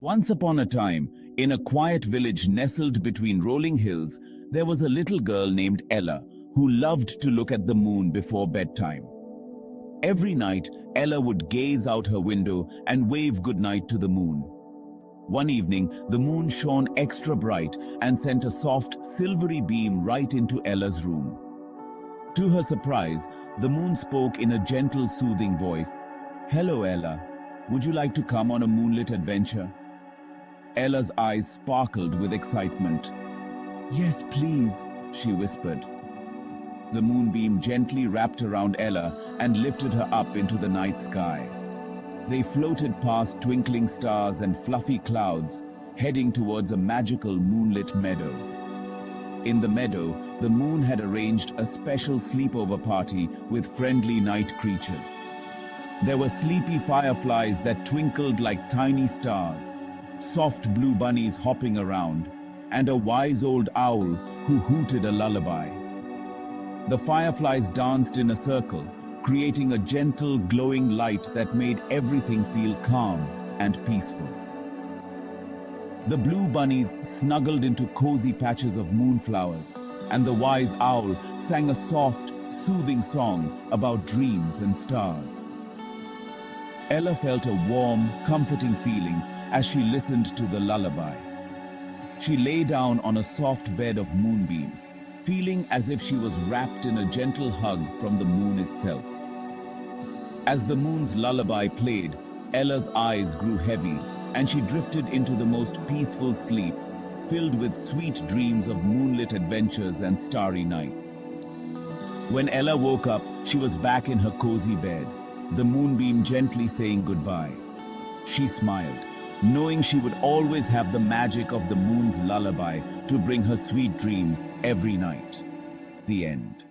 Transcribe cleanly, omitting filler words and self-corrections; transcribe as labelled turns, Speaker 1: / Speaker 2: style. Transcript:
Speaker 1: Once upon a time, in a quiet village nestled between rolling hills, there was a little girl named Ella who loved to look at the moon before bedtime. Every night, Ella would gaze out her window and wave goodnight to the moon. One evening, the moon shone extra bright and sent a soft, silvery beam right into Ella's room. To her surprise, the moon spoke in a gentle, soothing voice. "Hello, Ella. Would you like to come on a moonlit adventure?" Ella's eyes sparkled with excitement. "Yes, please," she whispered. The moonbeam gently wrapped around Ella and lifted her up into the night sky. They floated past twinkling stars and fluffy clouds, heading towards a magical moonlit meadow. In the meadow, the moon had arranged a special sleepover party with friendly night creatures. There were sleepy fireflies that twinkled like tiny stars, soft blue bunnies hopping around, and a wise old owl who hooted a lullaby. The fireflies danced in a circle, creating a gentle, glowing light that made everything feel calm and peaceful. The blue bunnies snuggled into cozy patches of moonflowers, and the wise owl sang a soft, soothing song about dreams and stars. Ella felt a warm, comforting feeling as she listened to the lullaby. She lay down on a soft bed of moonbeams, feeling as if she was wrapped in a gentle hug from the moon itself. As the moon's lullaby played, Ella's eyes grew heavy, and she drifted into the most peaceful sleep, filled with sweet dreams of moonlit adventures and starry nights. When Ella woke up, she was back in her cozy bed, the moonbeam gently saying goodbye. She smiled, knowing she would always have the magic of the moon's lullaby to bring her sweet dreams every night. The end.